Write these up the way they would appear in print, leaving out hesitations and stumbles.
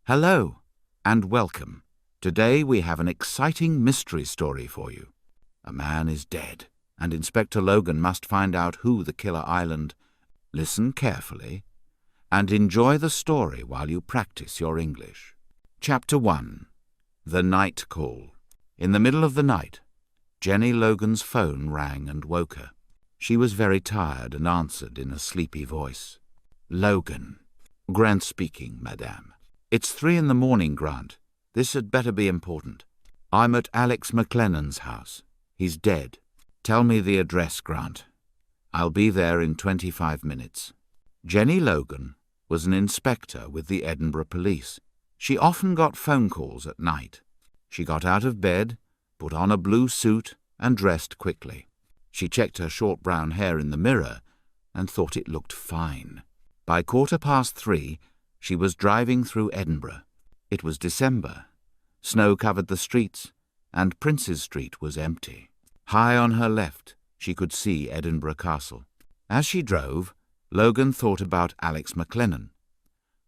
Hello, and welcome. Today we have an exciting mystery story for you. A man is dead, and Inspector Logan must find out who the killer island. Listen carefully, and enjoy the story while you practice your English. Chapter 1. The Night Call. In the middle of the night, Jenny Logan's phone rang and woke her. She was very tired and answered in a sleepy voice. Logan. Grant speaking, madame. It's 3 a.m, Grant. This had better be important. I'm at Alex McLennan's house. He's dead. Tell me the address, Grant. I'll be there in 25 minutes. Jenny Logan was an inspector with the Edinburgh Police. She often got phone calls at night. She got out of bed, put on a blue suit, and dressed quickly. She checked her short brown hair in the mirror and thought it looked fine. By 3:15, she was driving through Edinburgh. It was December. Snow covered the streets, and Princes Street was empty. High on her left, she could see Edinburgh Castle. As she drove, Logan thought about Alex McLennan.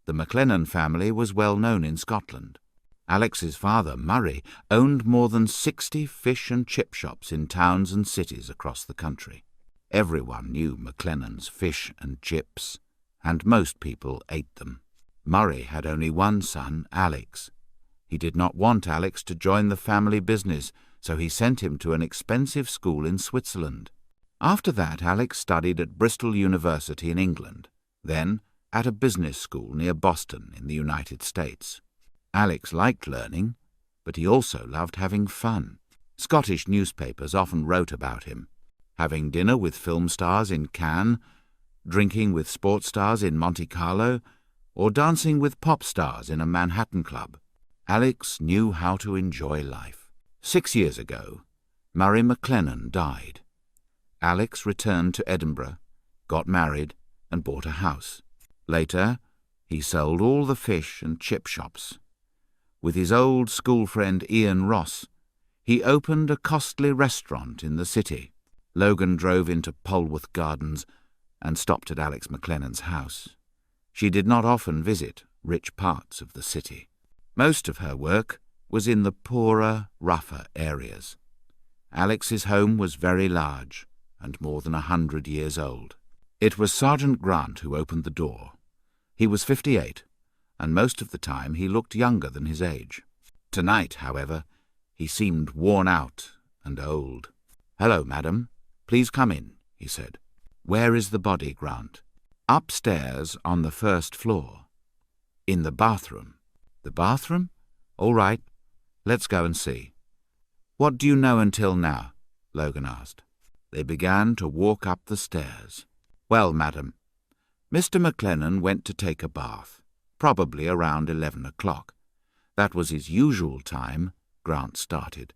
The McLennan family was well known in Scotland. Alex's father, Murray, owned more than 60 fish and chip shops in towns and cities across the country. Everyone knew McLennan's fish and chips, and most people ate them. Murray had only one son, Alex. He did not want Alex to join the family business, so he sent him to an expensive school in Switzerland. After that, Alex studied at Bristol University in England, then at a business school near Boston in the United States. Alex liked learning, but he also loved having fun. Scottish newspapers often wrote about him, having dinner with film stars in Cannes, drinking with sports stars in Monte Carlo, or dancing with pop stars in a Manhattan club. Alex knew how to enjoy life. 6 years ago, Murray McLennan died. Alex returned to Edinburgh, got married, and bought a house. Later, he sold all the fish and chip shops. With his old school friend Ian Ross, he opened a costly restaurant in the city. Logan drove into Polwarth Gardens and stopped at Alex McLennan's house. She did not often visit rich parts of the city. Most of her work was in the poorer, rougher areas. Alex's home was very large and more than 100 years old. It was Sergeant Grant who opened the door. He was 58, and most of the time he looked younger than his age. Tonight, however, he seemed worn out and old. "Hello, madam. Please come in," he said. "Where is the body, Grant?" "Upstairs on the 1st floor. In the bathroom." "The bathroom? All right. Let's go and see." "What do you know until now?" Logan asked. They began to walk up the stairs. "Well, madam, Mr. McLennan went to take a bath, probably around 11 o'clock. That was his usual time," Grant started.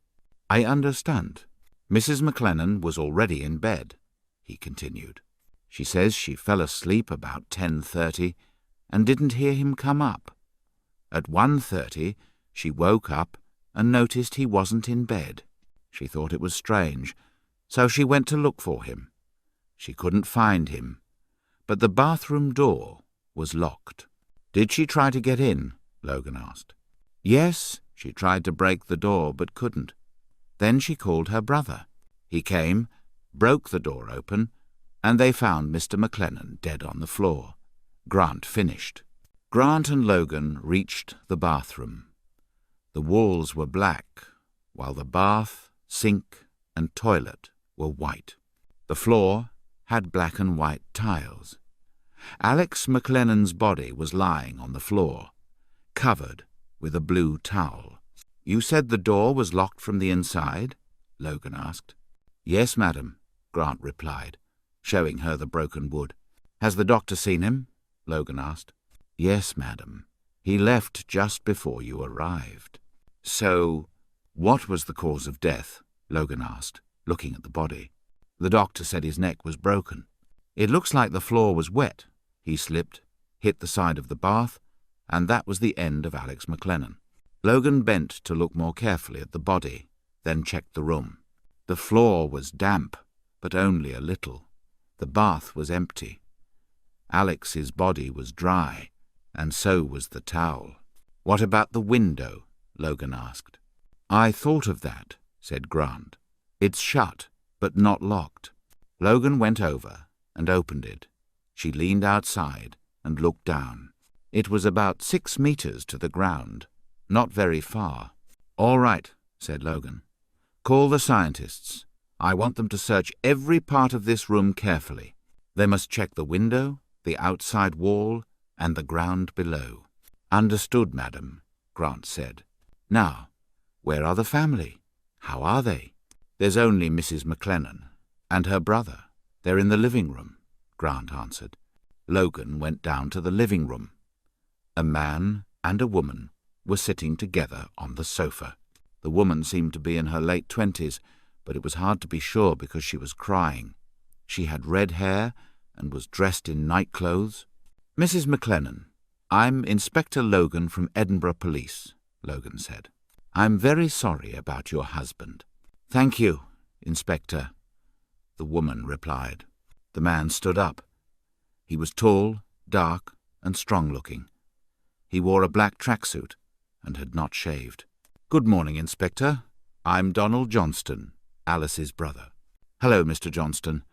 "I understand. Mrs. McLennan was already in bed," he continued. "She says she fell asleep about 10:30 and didn't hear him come up. At 1:30 she woke up and noticed he wasn't in bed. She thought it was strange, so she went to look for him. She couldn't find him, but the bathroom door was locked." "Did she try to get in?" Logan asked. "Yes, she tried to break the door but couldn't. Then she called her brother. He came, broke the door open, and they found Mr. McLennan dead on the floor." Grant finished. Grant and Logan reached the bathroom. The walls were black, while the bath, sink, and toilet were white. The floor had black and white tiles. Alex McLennan's body was lying on the floor, covered with a blue towel. "You said the door was locked from the inside?" Logan asked. "Yes, madam," Grant replied, showing her the broken wood. "Has the doctor seen him?" Logan asked. "Yes, madam. He left just before you arrived." "So, what was the cause of death?" Logan asked, looking at the body. "The doctor said his neck was broken. It looks like the floor was wet. He slipped, hit the side of the bath, and that was the end of Alex McLennan." Logan bent to look more carefully at the body, then checked the room. The floor was damp, but only a little. The bath was empty. Alex's body was dry, and so was the towel. What about the window? Logan asked. I thought of that, said Grant. It's shut, but not locked. Logan went over and opened it. She leaned outside and looked down. It was about 6 meters to the ground, not very far. All right, said Logan. Call the scientists. I want them to search every part of this room carefully. They must check the window, the outside wall, and the ground below. Understood, madam, Grant said. Now, where are the family? How are they? There's only Mrs. McLennan and her brother. They're in the living room, Grant answered. Logan went down to the living room. A man and a woman were sitting together on the sofa. The woman seemed to be in her late 20s, but it was hard to be sure because she was crying. She had red hair and was dressed in night clothes. Mrs. McLennan, I'm Inspector Logan from Edinburgh Police, Logan said. I'm very sorry about your husband. Thank you, Inspector, the woman replied. The man stood up. He was tall, dark, and strong-looking. He wore a black tracksuit and had not shaved. Good morning, Inspector. I'm Donald Johnston, Alice's brother. Hello, Mr. Johnston.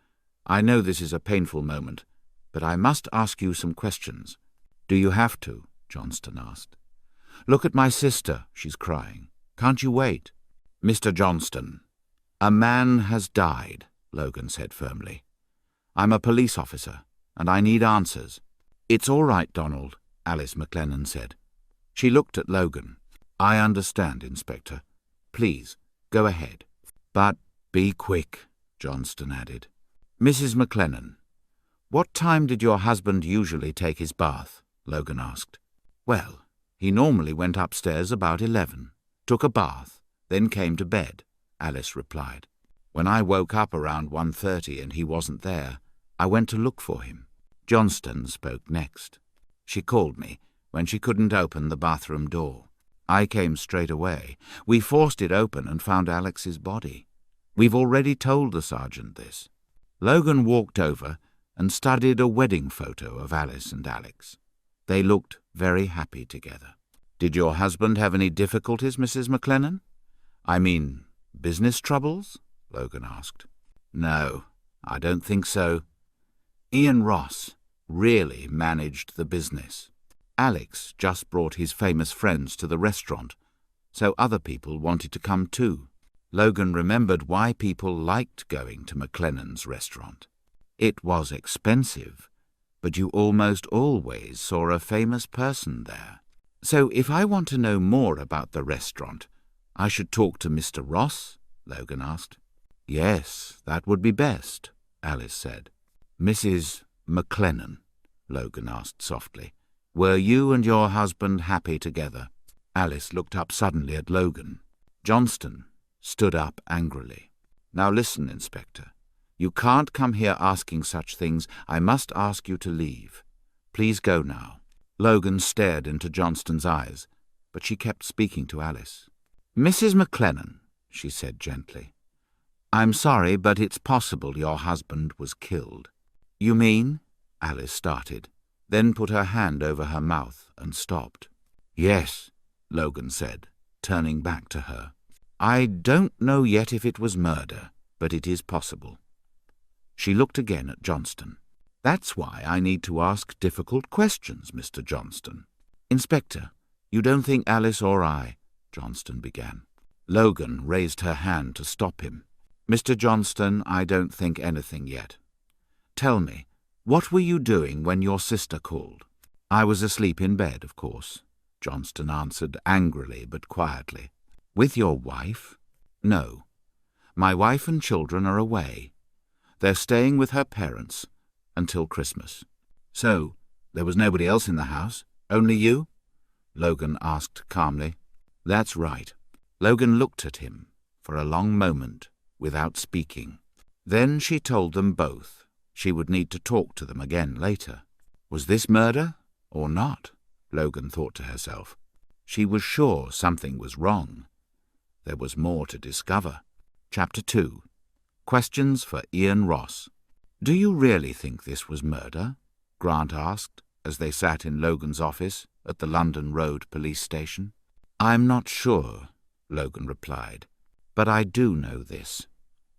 I know this is a painful moment, but I must ask you some questions. Do you have to? Johnston asked. Look at my sister. She's crying. Can't you wait? Mr. Johnston, a man has died, Logan said firmly. I'm a police officer, and I need answers. It's all right, Donald, Alice McLennan said. She looked at Logan. I understand, Inspector. Please, go ahead. But be quick, Johnston added. Mrs. McLennan, what time did your husband usually take his bath? Logan asked. Well, he normally went upstairs about 11, took a bath, then came to bed, Alice replied. When I woke up around 1:30 and he wasn't there, I went to look for him. Johnston spoke next. She called me when she couldn't open the bathroom door. I came straight away. We forced it open and found Alex's body. We've already told the sergeant this. Logan walked over and studied a wedding photo of Alice and Alex. They looked very happy together. Did your husband have any difficulties, Mrs. McLennan? I mean, business troubles? Logan asked. No, I don't think so. Ian Ross really managed the business. Alex just brought his famous friends to the restaurant, so other people wanted to come too. Logan remembered why people liked going to McLennan's restaurant. It was expensive, but you almost always saw a famous person there. So if I want to know more about the restaurant, I should talk to Mr. Ross? Logan asked. Yes, that would be best, Alice said. Mrs. McLennan, Logan asked softly, were you and your husband happy together? Alice looked up suddenly at Logan. Johnston stood up angrily. Now listen, Inspector. You can't come here asking such things. I must ask you to leave. Please go now. Logan stared into Johnston's eyes, but she kept speaking to Alice. Mrs. McLennan, she said gently, I'm sorry, but it's possible your husband was killed. You mean? Alice started, then put her hand over her mouth and stopped. Yes, Logan said, turning back to her. I don't know yet if it was murder, but it is possible. She looked again at Johnston. That's why I need to ask difficult questions, Mr. Johnston. Inspector, you don't think Alice or I? Johnston began. Logan raised her hand to stop him. Mr. Johnston, I don't think anything yet. Tell me, what were you doing when your sister called? I was asleep in bed, of course, Johnston answered angrily but quietly. With your wife? No. My wife and children are away. They're staying with her parents until Christmas. So, there was nobody else in the house? Only you? Logan asked calmly. That's right. Logan looked at him for a long moment without speaking. Then she told them both she would need to talk to them again later. Was this murder or not? Logan thought to herself. She was sure something was wrong. There was more to discover. Chapter 2. Questions for Ian Ross. Do you really think this was murder? Grant asked as they sat in Logan's office at the London Road police station? I'm not sure, Logan replied, but I do know this.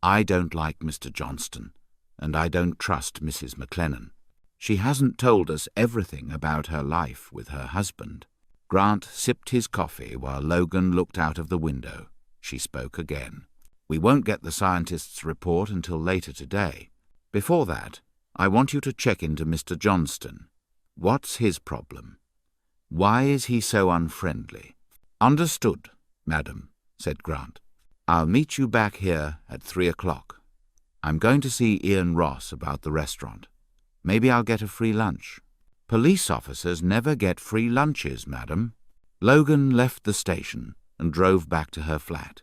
I don't like Mr. Johnston, and I don't trust Mrs. McLennan. She hasn't told us everything about her life with her husband. Grant sipped his coffee while Logan looked out of the window. She spoke again. We won't get the scientist's report until later today. Before that, I want you to check into Mr. Johnston. What's his problem? Why is he so unfriendly? Understood, madam, said Grant. I'll meet you back here at 3 o'clock. I'm going to see Ian Ross about the restaurant. Maybe I'll get a free lunch. Police officers never get free lunches, madam. Logan left the station and drove back to her flat.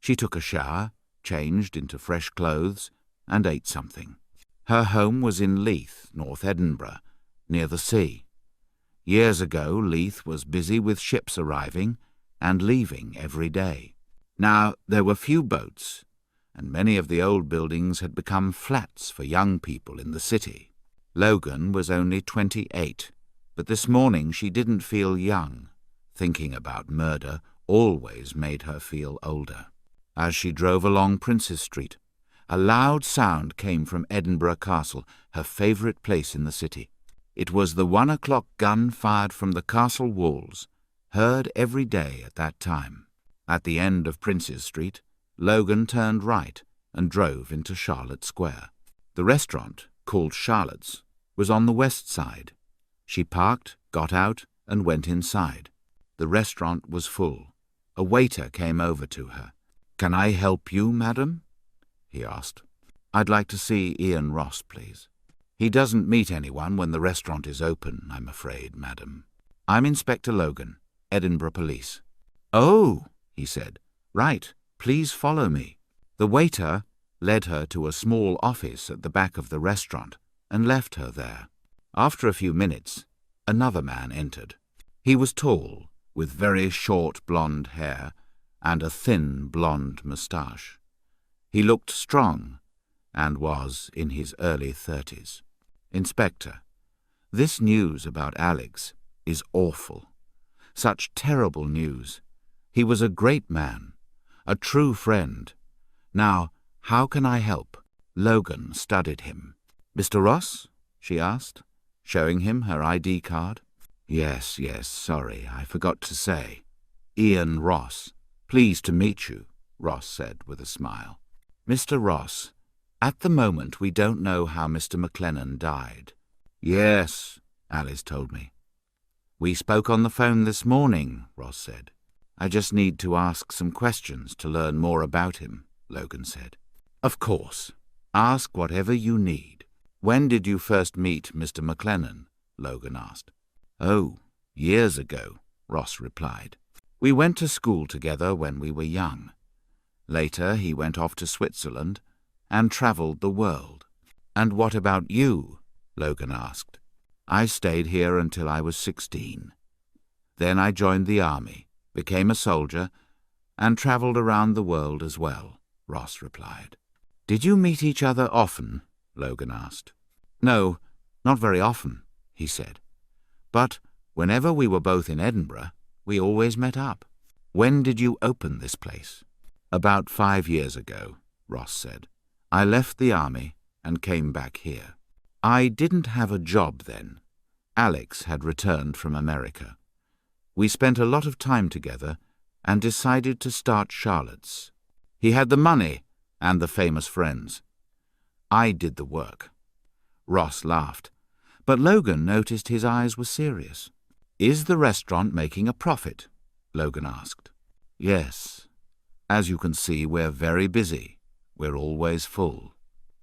She took a shower, changed into fresh clothes, and ate something. Her home was in Leith, North Edinburgh, near the sea. Years ago, Leith was busy with ships arriving and leaving every day. Now, there were few boats, and many of the old buildings had become flats for young people in the city. Logan was only 28, but this morning she didn't feel young. Thinking about murder always made her feel older. As she drove along Princes Street, a loud sound came from Edinburgh Castle, her favourite place in the city. It was the 1 o'clock gun fired from the castle walls, heard every day at that time. At the end of Princes Street, Logan turned right and drove into Charlotte Square. The restaurant, called Charlotte's, was on the west side. She parked, got out, and went inside. The restaurant was full. A waiter came over to her. "Can I help you, madam?" he asked. "I'd like to see Ian Ross, please." "He doesn't meet anyone when the restaurant is open, I'm afraid, madam." "I'm Inspector Logan, Edinburgh Police." "Oh," he said. "Right, please follow me." The waiter led her to a small office at the back of the restaurant and left her there. After a few minutes, another man entered. He was tall, with very short blonde hair and a thin blonde moustache. He looked strong and was in his early 30s. "Inspector, this news about Alex is awful. Such terrible news. He was a great man, a true friend. Now, how can I help?" Logan studied him. "Mr. Ross?" she asked, showing him her ID card. Yes, sorry, I forgot to say. Ian Ross. Pleased to meet you," Ross said with a smile. "Mr. Ross, at the moment we don't know how Mr. McLennan died." "Yes," Alice told me. "We spoke on the phone this morning," Ross said. "I just need to ask some questions to learn more about him," Logan said. "Of course. Ask whatever you need." "When did you first meet Mr. McLennan?" Logan asked. "Oh, years ago," Ross replied. "We went to school together when we were young. Later he went off to Switzerland and travelled the world." "And what about you?" Logan asked. "I stayed here until I was 16. Then I joined the army, became a soldier, and travelled around the world as well," Ross replied. "Did you meet each other often?" Logan asked. "No, not very often," he said. "But whenever we were both in Edinburgh, we always met up." "When did you open this place?" "About 5 years ago," Ross said. "I left the army and came back here. I didn't have a job then. Alex had returned from America. We spent a lot of time together and decided to start Charlotte's. He had the money and the famous friends. I did the work." Ross laughed, but Logan noticed his eyes were serious. "Is the restaurant making a profit?" Logan asked. "Yes. As you can see, we're very busy. We're always full.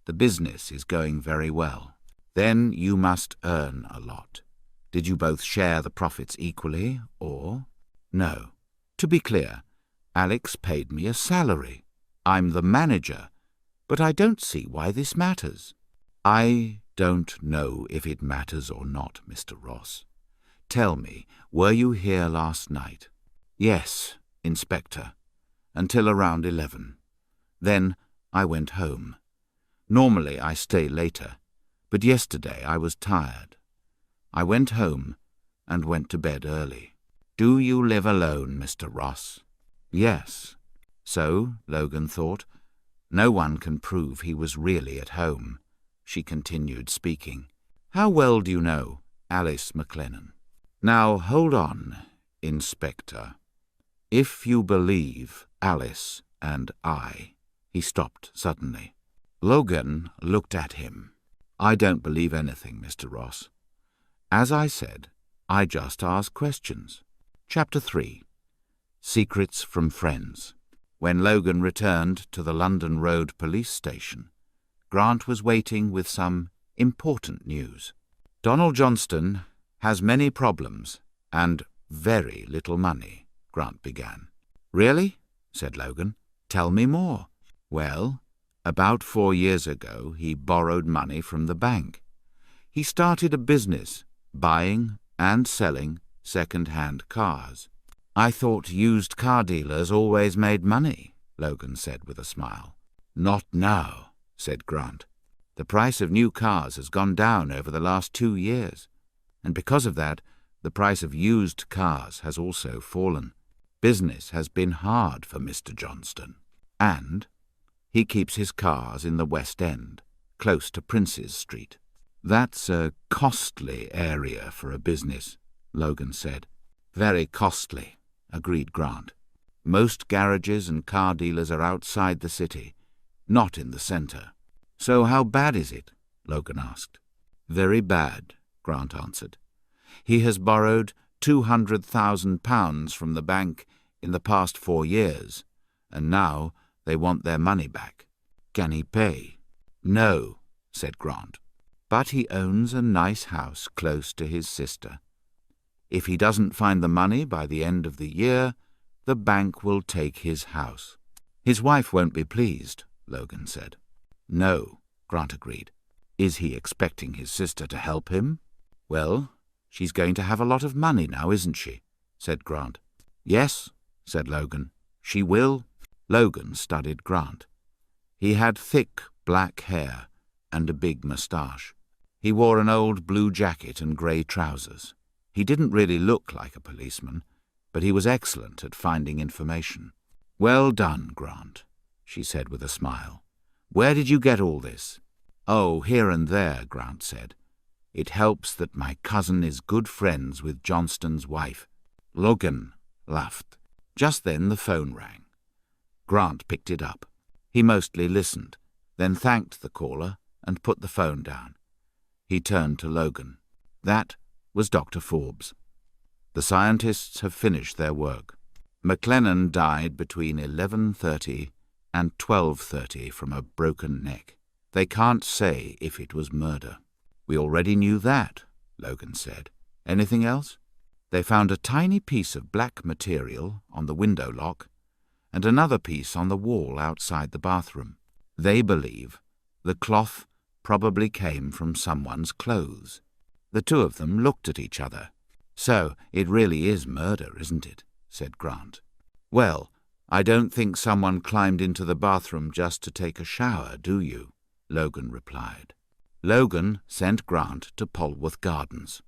The business is going very well." "Then you must earn a lot. Did you both share the profits equally, or?" "No. To be clear, Alex paid me a salary. I'm the manager, but I don't see why this matters." "I don't know if it matters or not, Mr. Ross. Tell me, were you here last night?" "Yes, Inspector, until around 11. Then I went home. Normally I stay later, but yesterday I was tired. I went home, and went to bed early. "Do you live alone, Mr. Ross?" "Yes." So, Logan thought, no one can prove he was really at home. She continued speaking. "How well do you know Alice McLennan?" "Now, hold on, Inspector. If you believe Alice and I—" He stopped suddenly. Logan looked at him. "I don't believe anything, Mr. Ross. As I said, I just ask questions." Chapter 3. Secrets from Friends. When Logan returned to the London Road police station, Grant was waiting with some important news. "Donald Johnston has many problems and very little money," Grant began. "Really?" said Logan. "Tell me more." "Well, about 4 years ago he borrowed money from the bank. He started a business, buying and selling second-hand cars." "I thought used car dealers always made money," Logan said with a smile. "Not now," said Grant. "The price of new cars has gone down over the last 2 years, and because of that, the price of used cars has also fallen. Business has been hard for Mr. Johnston, and he keeps his cars in the West End, close to Prince's Street." "That's a costly area for a business," Logan said. "Very costly," agreed Grant. "Most garages and car dealers are outside the city, not in the centre." "So how bad is it?" Logan asked. "Very bad," Grant answered. "He has borrowed £200,000 from the bank in the past 4 years, and now they want their money back." "Can he pay?" "No," said Grant. "But he owns a nice house close to his sister. If he doesn't find the money by the end of the year, the bank will take his house." "His wife won't be pleased," Logan said. "No," Grant agreed. "Is he expecting his sister to help him?" "Well, she's going to have a lot of money now, isn't she?" said Grant. "Yes," said Logan. "She will." Logan studied Grant. He had thick black hair and a big moustache. He wore an old blue jacket and grey trousers. He didn't really look like a policeman, but he was excellent at finding information. "Well done, Grant," she said with a smile. "Where did you get all this?" "Oh, here and there," Grant said. "It helps that my cousin is good friends with Johnston's wife." Logan laughed. Just then the phone rang. Grant picked it up. He mostly listened, then thanked the caller and put the phone down. He turned to Logan. "That was Dr. Forbes. The scientists have finished their work. McLennan died between 11:30 and 12:30 from a broken neck. They can't say if it was murder." "We already knew that," Logan said. "Anything else?" "They found a tiny piece of black material on the window lock and another piece on the wall outside the bathroom. They believe the cloth probably came from someone's clothes." The two of them looked at each other. "So it really is murder, isn't it?" said Grant. "Well, I don't think someone climbed into the bathroom just to take a shower, do you?" Logan replied. Logan sent Grant to Polwarth Gardens.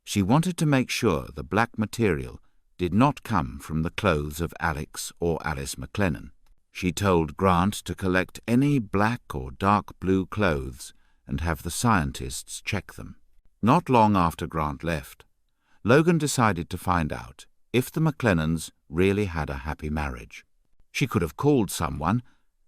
She wanted to make sure the black material did not come from the clothes of Alex or Alice McLennan. She told Grant to collect any black or dark blue clothes and have the scientists check them. Not long after Grant left, Logan decided to find out if the McLennans really had a happy marriage. She could have called someone,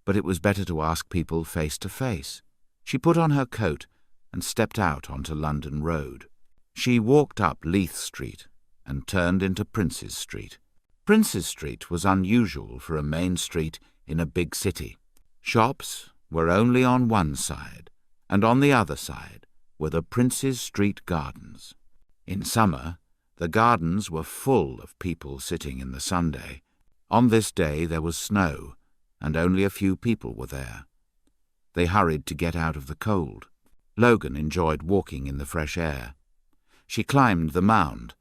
but it was better to ask people face to face. She put on her coat and stepped out onto London Road. She walked up Leith Street and turned into Prince's Street. Prince's Street was unusual for a main street in a big city. Shops were only on one side, and on the other side were the Prince's Street Gardens. In summer, the gardens were full of people sitting in the Sunday. On this day there was snow, and only a few people were there. They hurried to get out of the cold. Logan enjoyed walking in the fresh air. She climbed the mound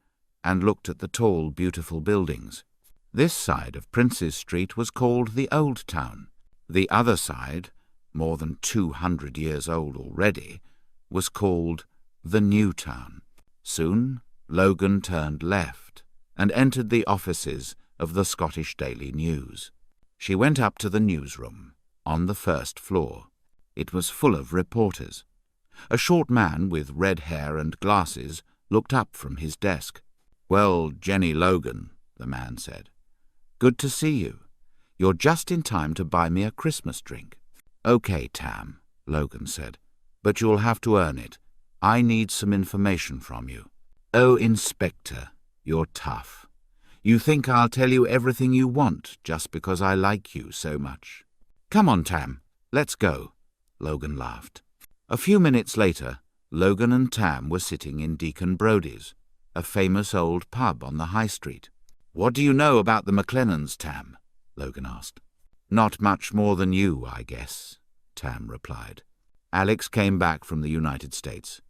and looked at the tall, beautiful buildings. This side of Prince's Street was called the Old Town. The other side, more than 200 years old already, was called the New Town. Soon Logan turned left and entered the offices of the Scottish Daily News. She went up to the newsroom on the first floor. It was full of reporters. A short man with red hair and glasses looked up from his desk. "Well, Jenny Logan," the man said. "Good to see you. You're just in time to buy me a Christmas drink." "Okay, Tam," Logan said, "but you'll have to earn it. I need some information from you." "Oh, Inspector, you're tough. You think I'll tell you everything you want just because I like you so much." "Come on, Tam, let's go," Logan laughed. A few minutes later, Logan and Tam were sitting in Deacon Brodie's, a famous old pub on the high street. "What do you know about the McLennans, Tam?" Logan asked. "Not much more than you, I guess," Tam replied. "Alex came back from the United States,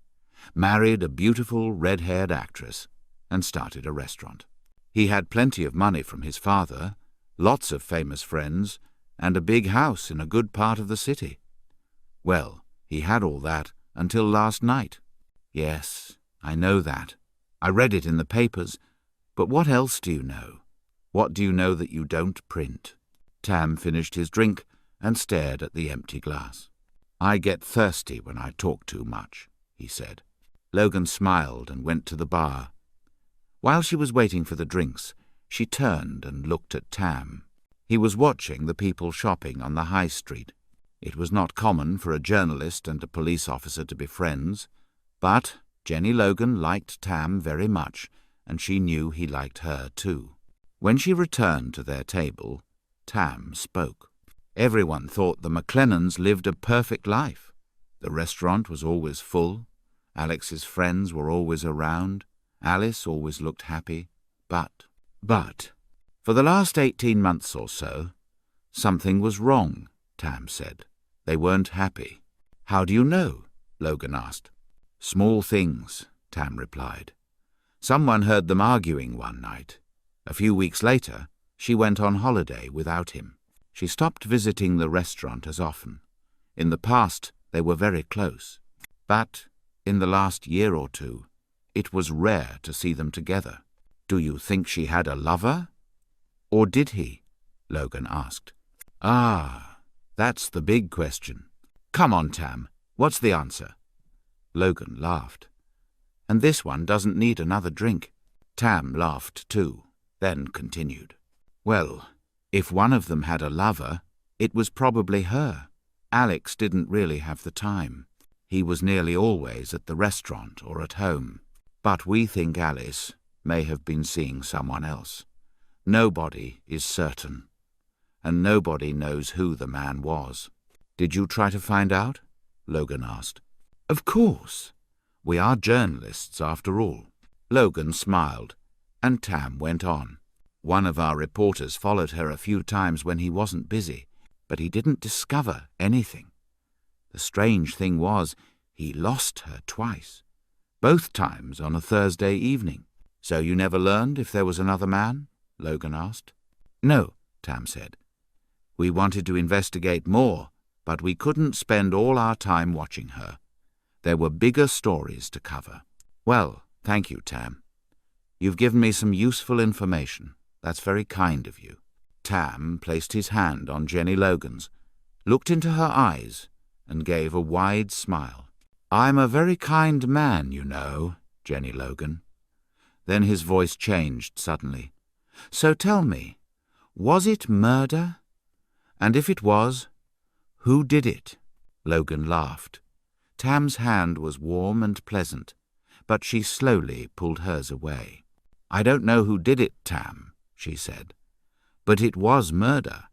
married a beautiful red-haired actress, and started a restaurant. He had plenty of money from his father, lots of famous friends, and a big house in a good part of the city. Well, he had all that until last night." "Yes, I know that. I read it in the papers. But what else do you know? What do you know that you don't print?" Tam finished his drink and stared at the empty glass. "I get thirsty when I talk too much," he said. Logan smiled and went to the bar. While she was waiting for the drinks, she turned and looked at Tam. He was watching the people shopping on the high street. It was not common for a journalist and a police officer to be friends, but Jenny Logan liked Tam very much, and she knew he liked her too. When she returned to their table, Tam spoke. Everyone thought the McLennans lived a perfect life. The restaurant was always full. Alex's friends were always around. Alice always looked happy. But, for the last 18 months or so, something was wrong, Tam said. They weren't happy. "How do you know?" Logan asked. "Small things," Tam replied. "Someone heard them arguing one night. A few weeks later, she went on holiday without him. She stopped visiting the restaurant as often. In the past, they were very close. But in the last year or two, it was rare to see them together." "Do you think she had a lover? Or did he?" Logan asked. "Ah, that's the big question. Come on, Tam, what's the answer?" Logan laughed. "And this one doesn't need another drink." Tam laughed too, then continued. "Well, if one of them had a lover, it was probably her. Alex didn't really have the time. He was nearly always at the restaurant or at home. But we think Alice may have been seeing someone else. Nobody is certain, and nobody knows who the man was." "Did you try to find out?" Logan asked. "Of course. We are journalists after all." Logan smiled, and Tam went on. "One of our reporters followed her a few times when he wasn't busy, but he didn't discover anything. The strange thing was, he lost her twice, both times on a Thursday evening." "So you never learned if there was another man?" Logan asked. "No," Tam said. "We wanted to investigate more, but we couldn't spend all our time watching her. There were bigger stories to cover." "Well, thank you, Tam. You've given me some useful information. That's very kind of you." Tam placed his hand on Jenny Logan's, looked into her eyes, and gave a wide smile. "I'm a very kind man, you know, Jenny Logan." Then his voice changed suddenly. "So tell me, was it murder? And if it was, who did it?" Logan laughed. Tam's hand was warm and pleasant, but she slowly pulled hers away. "I don't know who did it, Tam," she said, "but it was murder.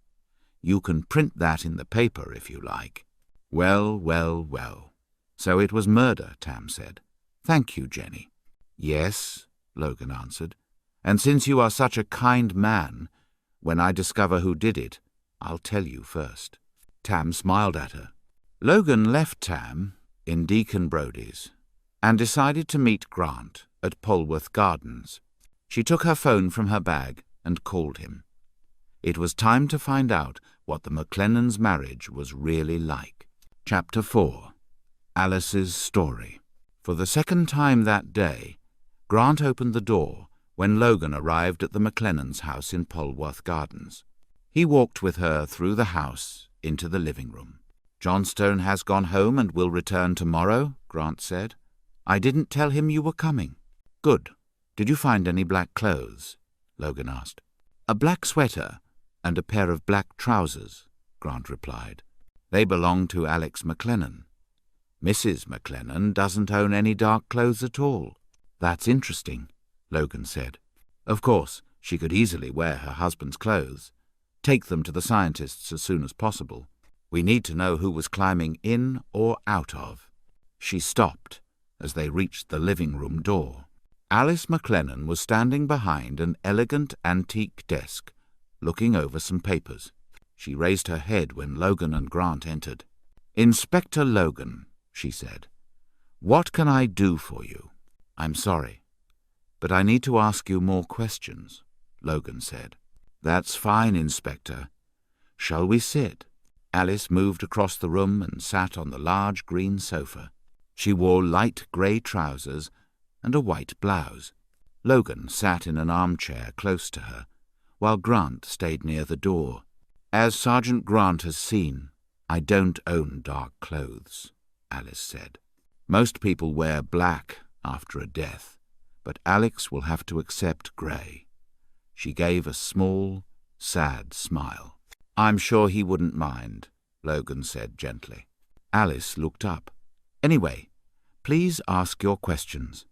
You can print that in the paper if you like." "Well, well, well. So it was murder," Tam said. "Thank you, Jenny." "Yes," Logan answered, "and since you are such a kind man, when I discover who did it, I'll tell you first." Tam smiled at her. Logan left Tam in Deacon Brodie's and decided to meet Grant at Polwarth Gardens. She took her phone from her bag and called him. It was time to find out what the McLennans' marriage was really like. Chapter 4. Alice's Story. For the second time that day, Grant opened the door when Logan arrived at the McLennans' house in Polwarth Gardens. He walked with her through the house into the living room. "Johnstone has gone home and will return tomorrow," Grant said. "I didn't tell him you were coming." "Good. Did you find any black clothes?" Logan asked. "A black sweater and a pair of black trousers," Grant replied. "They belong to Alex McLennan. Mrs. McLennan doesn't own any dark clothes at all." "That's interesting," Logan said. "Of course, she could easily wear her husband's clothes. Take them to the scientists as soon as possible. We need to know who was climbing in or out of." She stopped as they reached the living room door. Alice McLennan was standing behind an elegant antique desk, looking over some papers. She raised her head when Logan and Grant entered. "Inspector Logan," she said, "what can I do for you?" "I'm sorry, but I need to ask you more questions," Logan said. "That's fine, Inspector. Shall we sit?" Alice moved across the room and sat on the large green sofa. She wore light grey trousers and a white blouse. Logan sat in an armchair close to her, while Grant stayed near the door. "As Sergeant Grant has seen, I don't own dark clothes," Alice said. "Most people wear black after a death, but Alex will have to accept grey." She gave a small, sad smile. "I'm sure he wouldn't mind," Logan said gently. Alice looked up. "Anyway, please ask your questions."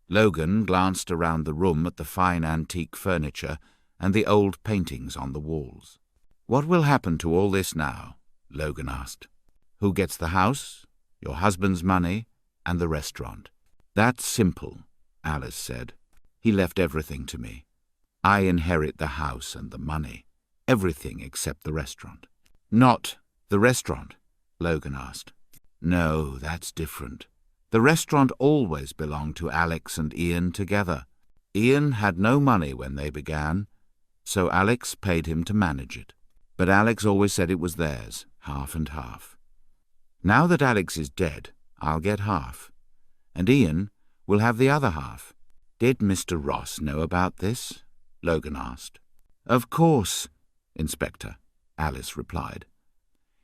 Logan glanced around the room at the fine antique furniture and the old paintings on the walls. "What will happen to all this now?" Logan asked. "Who gets the house, your husband's money, and the restaurant?" "That's simple," Alice said. "He left everything to me. I inherit the house and the money, everything except the restaurant." "Not the restaurant?" Logan asked. "No, that's different. The restaurant always belonged to Alex and Ian together. Ian had no money when they began, so Alex paid him to manage it. But Alex always said it was theirs, half and half. Now that Alex is dead, I'll get half, and Ian will have the other half." "Did Mr. Ross know about this?" Logan asked. "Of course, Inspector," Alice replied.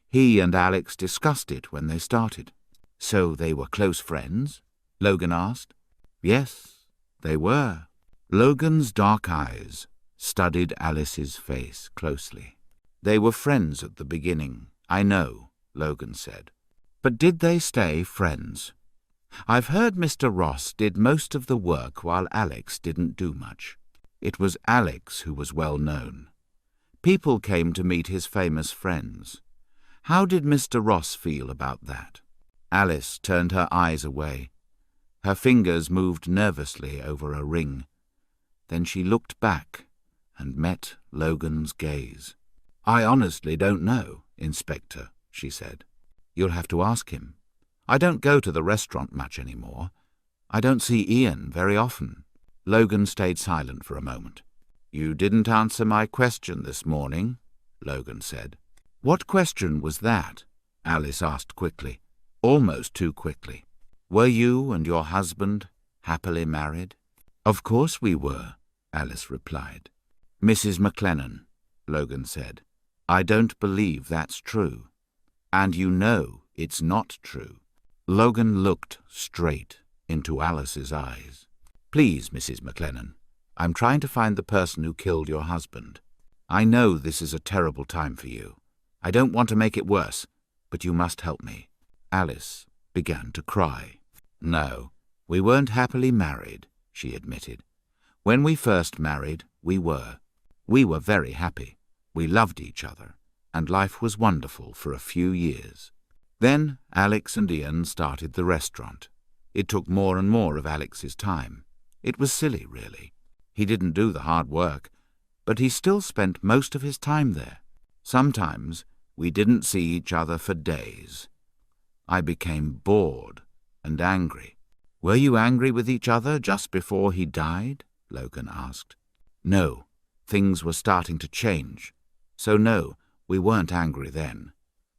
"He and Alex discussed it when they started." "So they were close friends?" Logan asked. "Yes, they were." Logan's dark eyes studied Alice's face closely. "They were friends at the beginning, I know," Logan said. "But did they stay friends? I've heard Mr. Ross did most of the work while Alex didn't do much. It was Alex who was well known. People came to meet his famous friends. How did Mr. Ross feel about that?" Alice turned her eyes away. Her fingers moved nervously over a ring. Then she looked back and met Logan's gaze. "I honestly don't know, Inspector," she said. "You'll have to ask him. I don't go to the restaurant much anymore. I don't see Ian very often." Logan stayed silent for a moment. "You didn't answer my question this morning," Logan said. "What question was that?" Alice asked quickly, almost too quickly. "Were you and your husband happily married?" "Of course we were," Alice replied. "Mrs. McLennan," Logan said, "I don't believe that's true. And you know it's not true." Logan looked straight into Alice's eyes. "Please, Mrs. McLennan, I'm trying to find the person who killed your husband. I know this is a terrible time for you. I don't want to make it worse, but you must help me." Alice began to cry. "No, we weren't happily married," she admitted. "When we first married, we were. We were very happy. We loved each other, and life was wonderful for a few years. Then Alex and Ian started the restaurant. It took more and more of Alex's time. It was silly, really. He didn't do the hard work, but he still spent most of his time there. Sometimes we didn't see each other for days. I became bored and angry." "Were you angry with each other just before he died?" Logan asked. "No, things were starting to change. So no, we weren't angry then."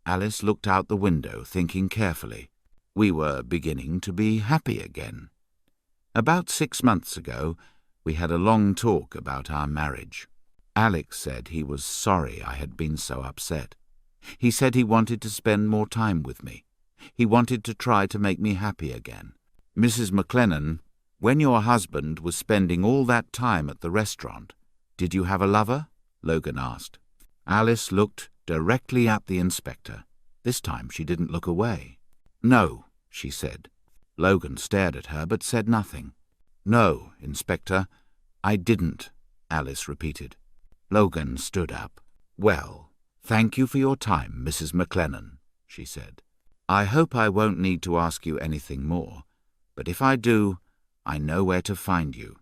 Alice looked out the window, thinking carefully. "We were beginning to be happy again. About 6 months ago, we had a long talk about our marriage. Alex said he was sorry I had been so upset. He said he wanted to spend more time with me. He wanted to try to make me happy again. Mrs. McLennan, when your husband was spending all that time at the restaurant, did you have a lover? Logan asked. Alice looked directly at the inspector. This time she didn't look away. No, she said. Logan stared at her but said nothing. No, Inspector, I didn't, Alice repeated. Logan stood up. Well, thank you for your time, Mrs. McLennan, she said. I hope I won't need to ask you anything more, but if I do, I know where to find you.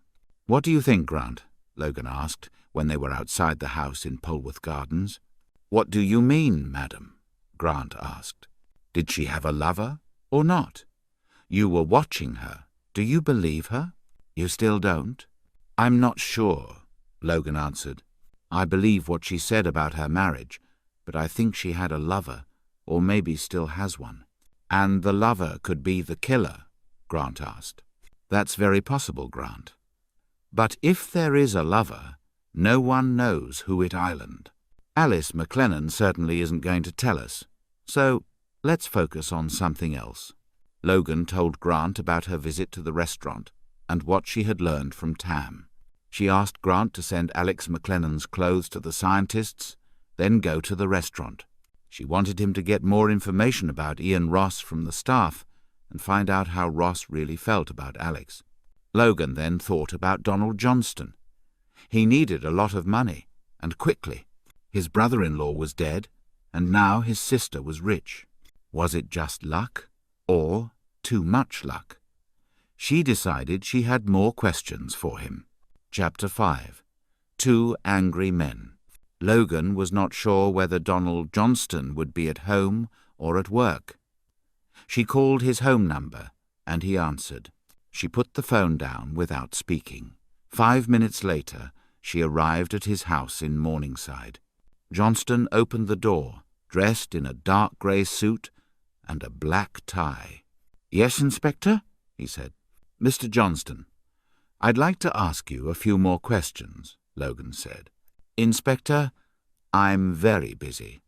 What do you think, Grant? Logan asked when they were outside the house in Polwarth Gardens. What do you mean, madam? Grant asked. Did she have a lover or not? You were watching her. Do you believe her? You still don't? I'm not sure, Logan answered. I believe what she said about her marriage, but I think she had a lover, or maybe still has one. And the lover could be the killer, Grant asked. That's very possible, Grant. But if there is a lover, no one knows who it island. Alice McLennan certainly isn't going to tell us, so let's focus on something else. Logan told Grant about her visit to the restaurant and what she had learned from Tam. She asked Grant to send Alex McLennan's clothes to the scientists, then go to the restaurant. She wanted him to get more information about Ian Ross from the staff and find out how Ross really felt about Alex. Logan then thought about Donald Johnston. He needed a lot of money, and quickly. His brother-in-law was dead, and now his sister was rich. Was it just luck, or too much luck? She decided she had more questions for him. Chapter 5. 2 Angry Men. Logan was not sure whether Donald Johnston would be at home or at work. She called his home number, and he answered. She put the phone down without speaking. 5 minutes later, she arrived at his house in Morningside. Johnston opened the door, dressed in a dark grey suit and a black tie. Yes, Inspector? He said. Mr. Johnston, I'd like to ask you a few more questions, Logan said. Inspector, I'm very busy.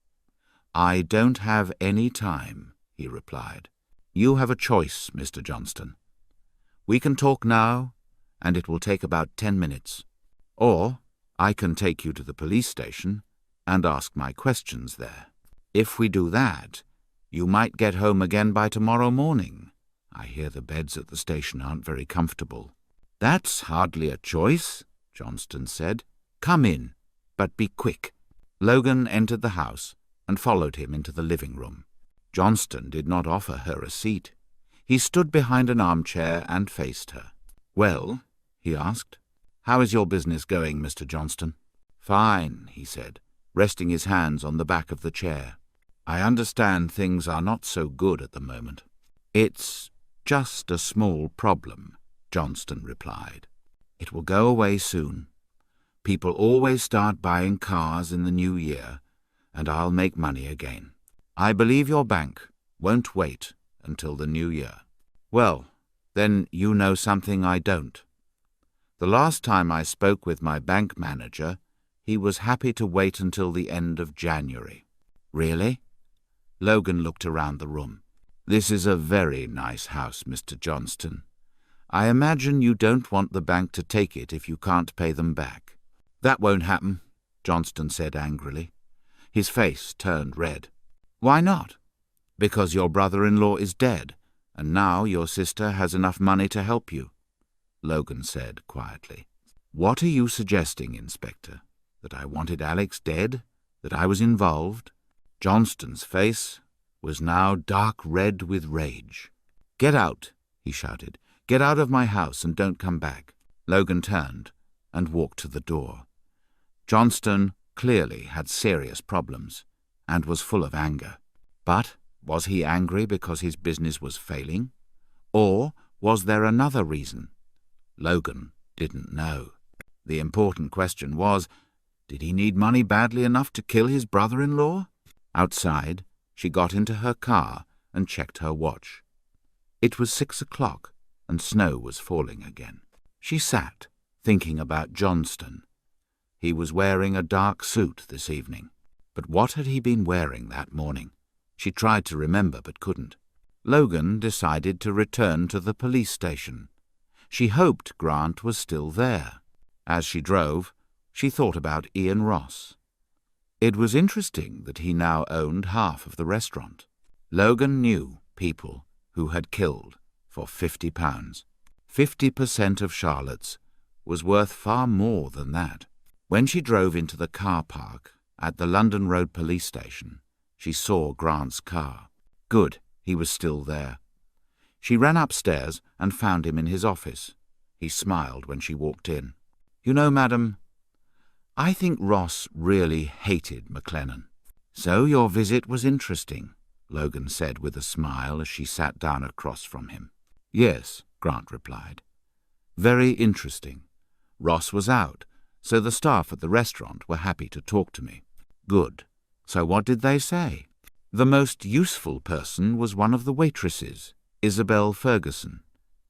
I don't have any time, he replied. You have a choice, Mr. Johnston. We can talk now, and it will take about 10 minutes. Or I can take you to the police station and ask my questions there. If we do that, you might get home again by tomorrow morning. I hear the beds at the station aren't very comfortable. That's hardly a choice, Johnston said. Come in, but be quick. Logan entered the house and followed him into the living room. Johnston did not offer her a seat. He stood behind an armchair and faced her. Well, he asked, how is your business going, Mr. Johnston? Fine, he said, resting his hands on the back of the chair. I understand things are not so good at the moment. It's just a small problem, Johnston replied. It will go away soon. People always start buying cars in the new year, and I'll make money again. I believe your bank won't wait until the new year. Well, then you know something I don't. The last time I spoke with my bank manager, he was happy to wait until the end of January. Really? Logan looked around the room. This is a very nice house, Mr. Johnston. I imagine you don't want the bank to take it if you can't pay them back. That won't happen, Johnston said angrily. His face turned red. Why not? Because your brother-in-law is dead, and now your sister has enough money to help you, Logan said quietly. What are you suggesting, Inspector? That I wanted Alex dead? That I was involved? Johnston's face was now dark red with rage. Get out, he shouted. Get out of my house and don't come back. Logan turned and walked to the door. Johnston clearly had serious problems and was full of anger. But was he angry because his business was failing? Or was there another reason? Logan didn't know. The important question was, did he need money badly enough to kill his brother-in-law? Outside, she got into her car and checked her watch. It was 6 o'clock, and snow was falling again. She sat, thinking about Johnston. He was wearing a dark suit this evening. But what had he been wearing that morning? She tried to remember but couldn't. Logan decided to return to the police station. She hoped Grant was still there. As she drove, she thought about Ian Ross. It was interesting that he now owned half of the restaurant. Logan knew people who had killed for £50. 50% of Charlotte's was worth far more than that. When she drove into the car park at the London Road police station, she saw Grant's car. Good, he was still there. She ran upstairs and found him in his office. He smiled when she walked in. "You know, madam, I think Ross really hated McLennan." "So your visit was interesting," Logan said with a smile as she sat down across from him. "Yes," Grant replied. "Very interesting. Ross was out, so the staff at the restaurant were happy to talk to me." "Good. So what did they say?" "The most useful person was one of the waitresses, Isabel Ferguson.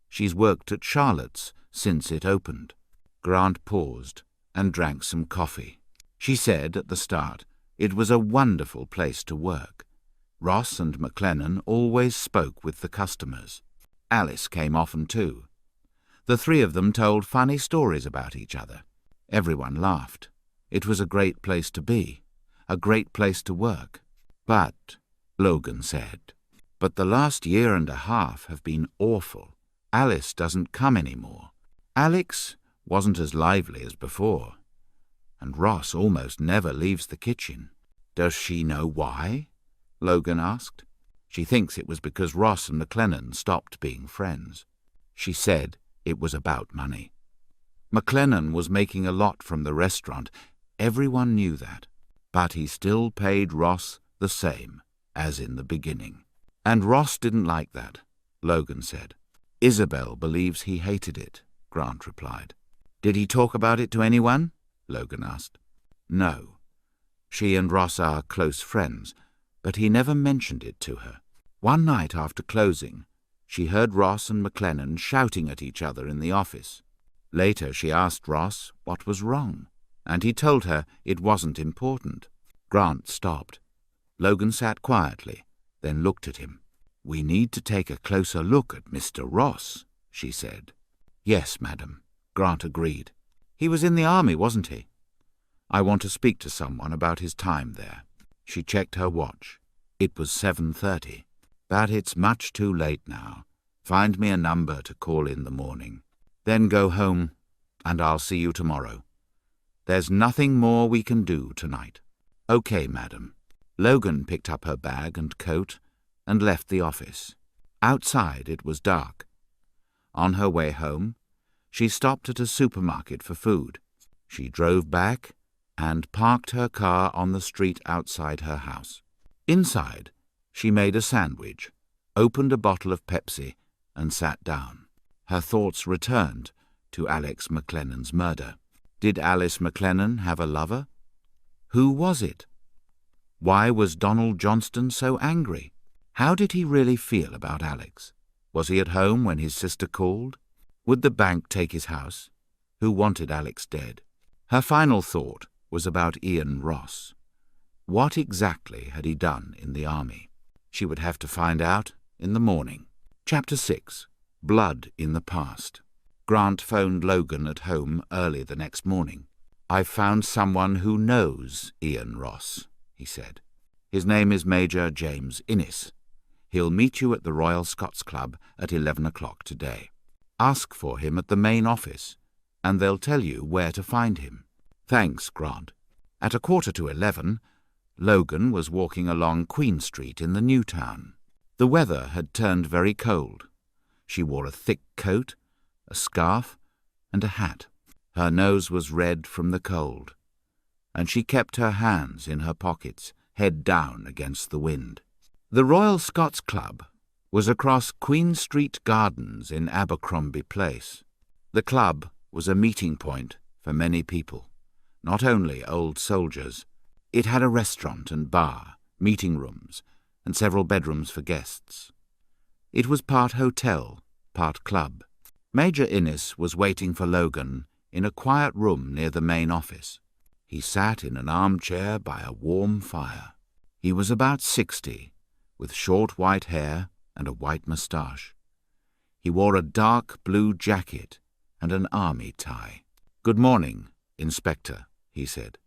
She's worked at Charlotte's since it opened." Grant paused and drank some coffee. She said at the start it was a wonderful place to work. Ross and McLennan always spoke with the customers. Alice came often too. The three of them told funny stories about each other. Everyone laughed. It was a great place to be, a great place to work. "But," Logan said, "but the last year and a half have been awful. Alice doesn't come anymore. Alex wasn't as lively as before. And Ross almost never leaves the kitchen." "Does she know why?" Logan asked. "She thinks it was because Ross and McLennan stopped being friends. She said it was about money. McLennan was making a lot from the restaurant. Everyone knew that. But he still paid Ross the same as in the beginning. And Ross didn't like that," Logan said. "Isabel believes he hated it," Grant replied. "Did he talk about it to anyone?" Logan asked. "No. She and Ross are close friends, but he never mentioned it to her. One night after closing, she heard Ross and McLennan shouting at each other in the office. Later she asked Ross what was wrong, and he told her it wasn't important." Grant stopped. Logan sat quietly, then looked at him. "We need to take a closer look at Mr. Ross," she said. "Yes, madam," Grant agreed. "He was in the army, wasn't he? I want to speak to someone about his time there." She checked her watch. It was 7:30. "But it's much too late now. Find me a number to call in the morning. Then go home, and I'll see you tomorrow. There's nothing more we can do tonight." "Okay, madam." Logan picked up her bag and coat and left the office. Outside it was dark. On her way home, she stopped at a supermarket for food. She drove back and parked her car on the street outside her house. Inside, she made a sandwich, opened a bottle of Pepsi, and sat down. Her thoughts returned to Alex McLennan's murder. Did Alice McLennan have a lover? Who was it? Why was Donald Johnston so angry? How did he really feel about Alex? Was he at home when his sister called? Would the bank take his house? Who wanted Alex dead? Her final thought was about Ian Ross. What exactly had he done in the army? She would have to find out in the morning. Chapter 6. Blood in the Past. Grant phoned Logan at home early the next morning. "I've found someone who knows Ian Ross," he said. "His name is Major James Innes. He'll meet you at the Royal Scots Club at 11 o'clock today. Ask for him at the main office, and they'll tell you where to find him." "Thanks, Grant." At 11:15, Logan was walking along Queen Street in the new town. The weather had turned very cold. She wore a thick coat, a scarf, and a hat. Her nose was red from the cold, and she kept her hands in her pockets, head down against the wind. The Royal Scots Club was across Queen Street Gardens in Abercrombie Place. The club was a meeting point for many people, not only old soldiers. It had a restaurant and bar, meeting rooms, and several bedrooms for guests. It was part hotel, part club. Major Innes was waiting for Logan in a quiet room near the main office. He sat in an armchair by a warm fire. He was about 60, with short white hair and a white moustache. He wore a dark blue jacket and an army tie. "Good morning, Inspector," he said.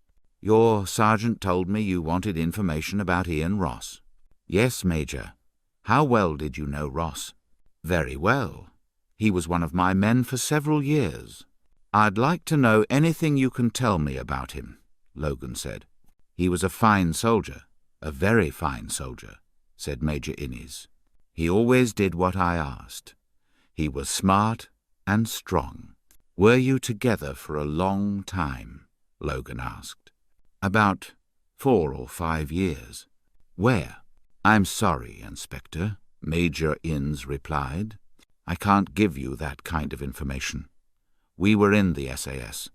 "Your sergeant told me you wanted information about Ian Ross." "Yes, Major. How well did you know Ross?" "Very well. He was one of my men for several years." "I'd like to know anything you can tell me about him," Logan said. "He was a fine soldier, a very fine soldier," said Major Innes. "He always did what I asked. He was smart and strong." "Were you together for a long time?" Logan asked. "About 4 or 5 years." "Where?" "I'm sorry, Inspector," Major Innes replied. "I can't give you that kind of information. We were in the SAS.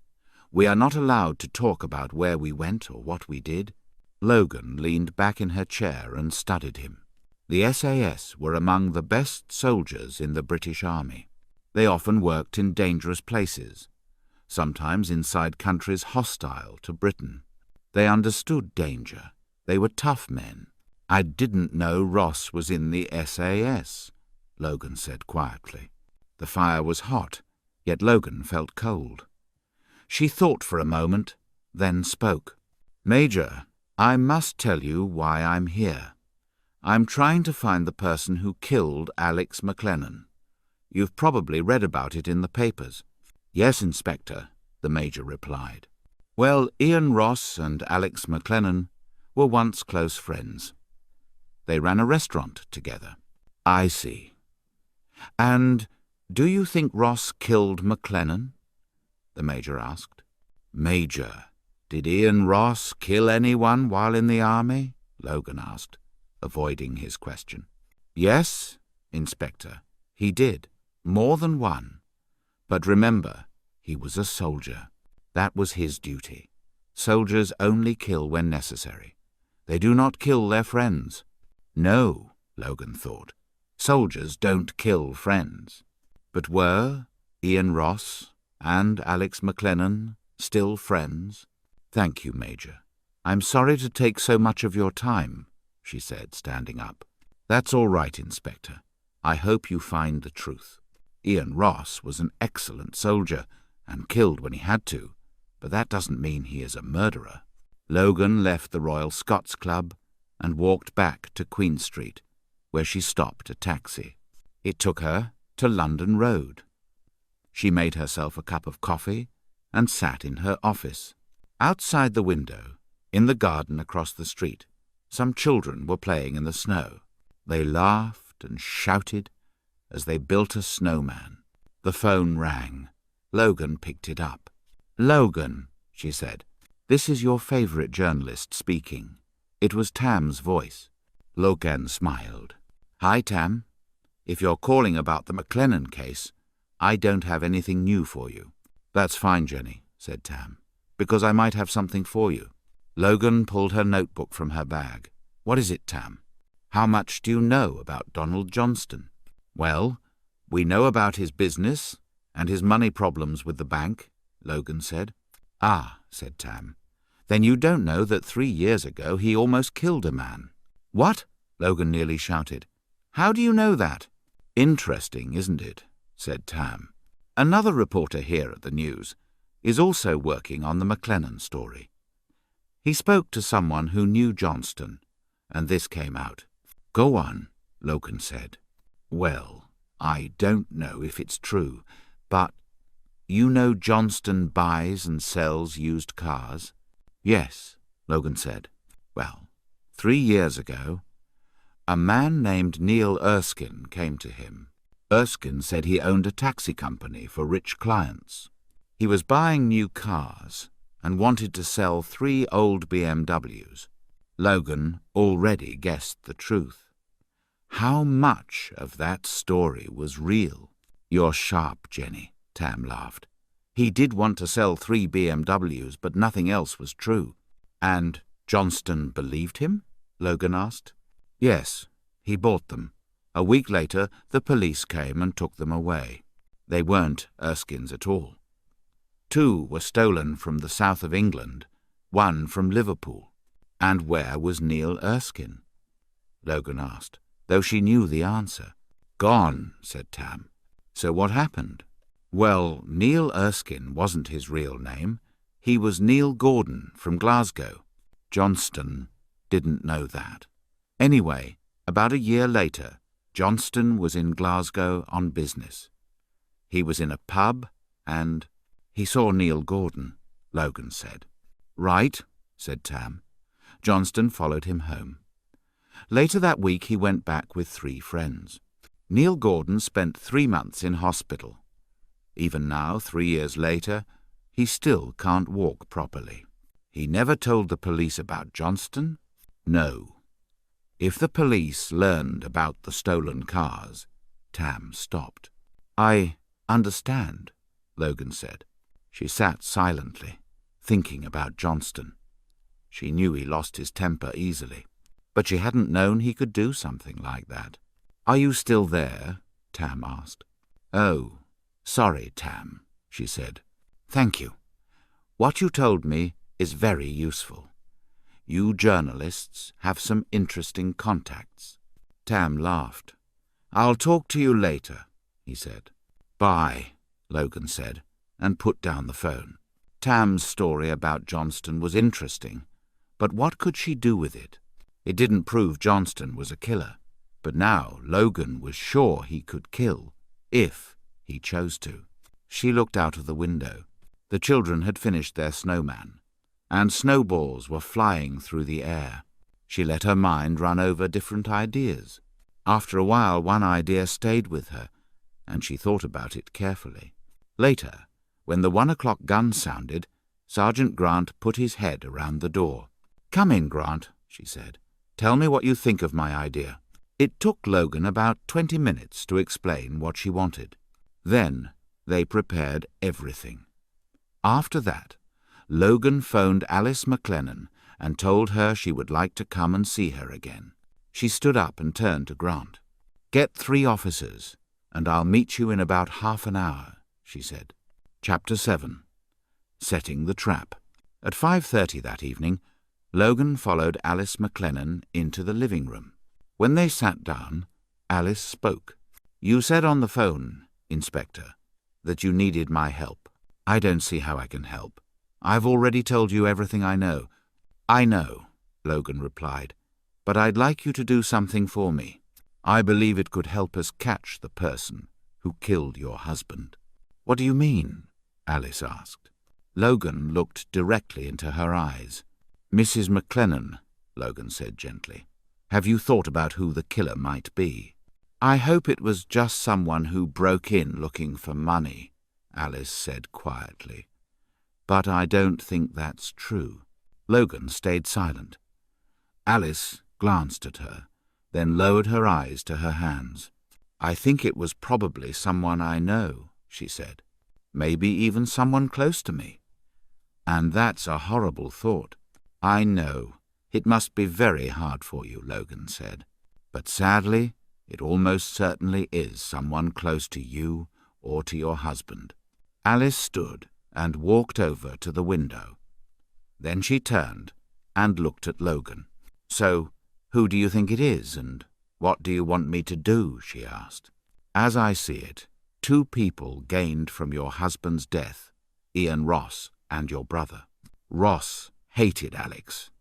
We are not allowed to talk about where we went or what we did." Logan leaned back in her chair and studied him. The SAS were among the best soldiers in the British Army. They often worked in dangerous places, sometimes inside countries hostile to Britain. They understood danger. They were tough men. "I didn't know Ross was in the SAS," Logan said quietly. The fire was hot, yet Logan felt cold. She thought for a moment, then spoke. "Major, I must tell you why I'm here. I'm trying to find the person who killed Alex McLennan. You've probably read about it in the papers." "Yes, Inspector," the Major replied. "Well, Ian Ross and Alex McLennan were once close friends. They ran a restaurant together." "I see. And do you think Ross killed McLennan?" the Major asked. "Major, did Ian Ross kill anyone while in the army?" Logan asked, avoiding his question. "Yes, Inspector, he did. More than one. But remember, he was a soldier. That was his duty. Soldiers only kill when necessary. They do not kill their friends." No, Logan thought. Soldiers don't kill friends. But were Ian Ross and Alex McLennan still friends? "Thank you, Major. I'm sorry to take so much of your time," she said, standing up. "That's all right, Inspector. I hope you find the truth. Ian Ross was an excellent soldier and killed when he had to, but that doesn't mean he is a murderer." Logan left the Royal Scots Club and walked back to Queen Street, where she stopped a taxi. It took her to London Road. She made herself a cup of coffee and sat in her office. Outside the window, in the garden across the street, some children were playing in the snow. They laughed and shouted as they built a snowman. The phone rang. Logan picked it up. "Logan," she said, "this is your favorite journalist speaking." It was Tam's voice. Logan smiled. "Hi, Tam. If you're calling about the McLennan case, I don't have anything new for you." "That's fine, Jenny," said Tam, "because I might have something for you." Logan pulled her notebook from her bag. "What is it, Tam?" "How much do you know about Donald Johnston?" "Well, we know about his business and his money problems with the bank," Logan said. "Ah," said Tam. "Then you don't know that 3 years ago he almost killed a man." "What?" Logan nearly shouted. "How do you know that?" "Interesting, isn't it?" said Tam. "Another reporter here at the news is also working on the McLennan story. He spoke to someone who knew Johnston, and this came out." "Go on," Logan said. "Well, I don't know if it's true, but you know Johnston buys and sells used cars?" "Yes," Logan said. "Well, 3 years ago, a man named Neil Erskine came to him. Erskine said he owned a taxi company for rich clients. He was buying new cars and wanted to sell 3 old BMWs. Logan already guessed the truth. How much of that story was real? "You're sharp, Jenny," Tam laughed. "He did want to sell 3 BMWs, but nothing else was true." "And Johnston believed him?" Logan asked. "Yes, he bought them. A week later, the police came and took them away." They weren't Erskine's at all. 2 were stolen from the south of England, 1 from Liverpool. And where was Neil Erskine? Logan asked, though she knew the answer. Gone, said Tam. So what happened? Well, Neil Erskine wasn't his real name. He was Neil Gordon from Glasgow. Johnston didn't know that. Anyway, about a year later, Johnston was in Glasgow on business. He was in a pub and he saw Neil Gordon, Logan said. Right, said Tam. Johnston followed him home. Later that week he went back with 3 friends. Neil Gordon spent 3 months in hospital. Even now, 3 years later, he still can't walk properly. He never told the police about Johnston? No. If the police learned about the stolen cars, Tam stopped. I understand, Logan said. She sat silently, thinking about Johnston. She knew he lost his temper easily, but she hadn't known he could do something like that. Are you still there? Tam asked. Oh, sorry, Tam, she said. Thank you. What you told me is very useful. You journalists have some interesting contacts. Tam laughed. I'll talk to you later, he said. Bye, Logan said, and put down the phone. Tam's story about Johnston was interesting, but what could she do with it? It didn't prove Johnston was a killer, but now Logan was sure he could kill, if he chose to. She looked out of the window. The children had finished their snowman, and snowballs were flying through the air. She let her mind run over different ideas. After a while, one idea stayed with her, and she thought about it carefully. Later, when the 1 o'clock gun sounded, Sergeant Grant put his head around the door. Come in, Grant, she said. Tell me what you think of my idea. It took Logan about 20 minutes to explain what she wanted. Then they prepared everything. After that, Logan phoned Alice McLennan and told her she would like to come and see her again. She stood up and turned to Grant. Get 3 officers, and I'll meet you in about half an hour, she said. Chapter 7. Setting the Trap. At 5:30 that evening, Logan followed Alice McLennan into the living room. When they sat down, Alice spoke. You said on the phone, Inspector, that you needed my help. I don't see how I can help. I've already told you everything I know. I know, Logan replied, but I'd like you to do something for me. I believe it could help us catch the person who killed your husband. What do you mean? Alice asked. Logan looked directly into her eyes. Mrs. McLennan, Logan said gently, have you thought about who the killer might be? I hope it was just someone who broke in looking for money, Alice said quietly. But I don't think that's true. Logan stayed silent. Alice glanced at her, then lowered her eyes to her hands. I think it was probably someone I know, she said. Maybe even someone close to me. And that's a horrible thought. I know. It must be very hard for you, Logan said. But sadly, it almost certainly is someone close to you or to your husband. Alice stood and walked over to the window. Then she turned and looked at Logan. So, who do you think it is, and what do you want me to do? She asked. As I see it, 2 people gained from your husband's death, Ian Ross and your brother. Ross hated Alex,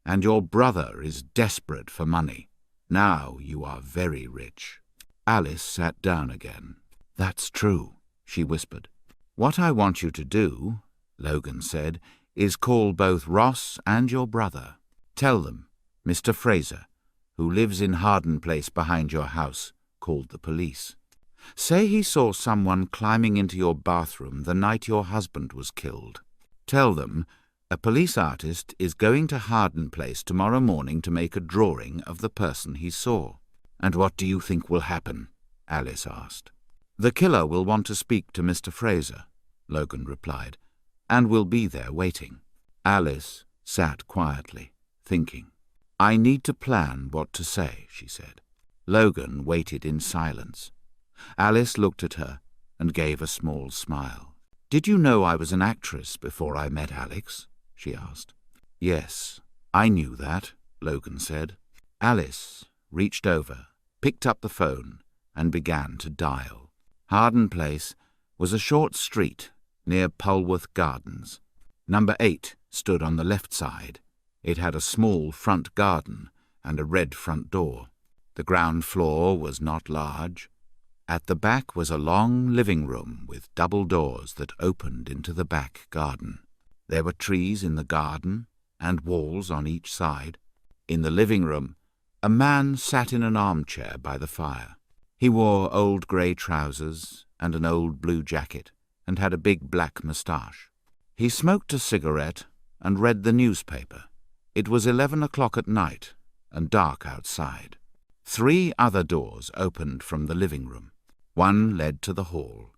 and your brother is desperate for money. Now you are very rich. Alice sat down again. That's true, she whispered. What I want you to do, Logan said, is call both Ross and your brother. Tell them Mr. Fraser, who lives in Harden Place behind your house, called the police. Say he saw someone climbing into your bathroom the night your husband was killed. Tell them a police artist is going to Harden Place tomorrow morning to make a drawing of the person he saw. And what do you think will happen? Alice asked. The killer will want to speak to Mr. Fraser, Logan replied, and will be there waiting. Alice sat quietly, thinking. I need to plan what to say, she said. Logan waited in silence. Alice looked at her, and gave a small smile. "Did you know I was an actress before I met Alex?" she asked. "Yes, I knew that," Logan said. Alice reached over, picked up the phone, and began to dial. Harden Place was a short street near Pulworth Gardens. Number 8 stood on the left side. It had a small front garden and a red front door. The ground floor was not large. At the back was a long living room with double doors that opened into the back garden. There were trees in the garden and walls on each side. In the living room, a man sat in an armchair by the fire. He wore old grey trousers and an old blue jacket and had a big black moustache. He smoked a cigarette and read the newspaper. It was 11 o'clock at night and dark outside. 3 other doors opened from the living room. One led to the hall,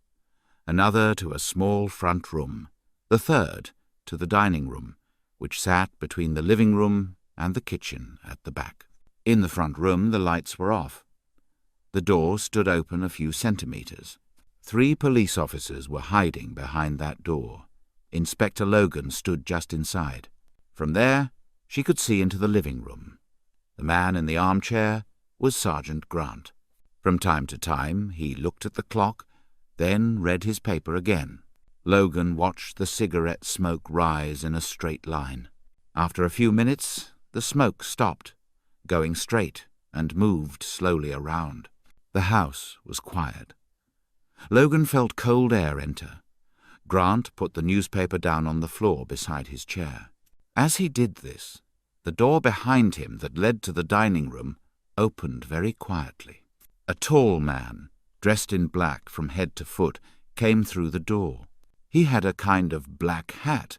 another to a small front room, the third to the dining room, which sat between the living room and the kitchen at the back. In the front room the lights were off. The door stood open a few centimetres. 3 police officers were hiding behind that door. Inspector Logan stood just inside. From there she could see into the living room. The man in the armchair was Sergeant Grant. From time to time he looked at the clock, then read his paper again. Logan watched the cigarette smoke rise in a straight line. After a few minutes the smoke stopped, going straight, and moved slowly around. The house was quiet. Logan felt cold air enter. Grant put the newspaper down on the floor beside his chair. As he did this, the door behind him that led to the dining room opened very quietly. A tall man, dressed in black from head to foot, came through the door. He had a kind of black hat,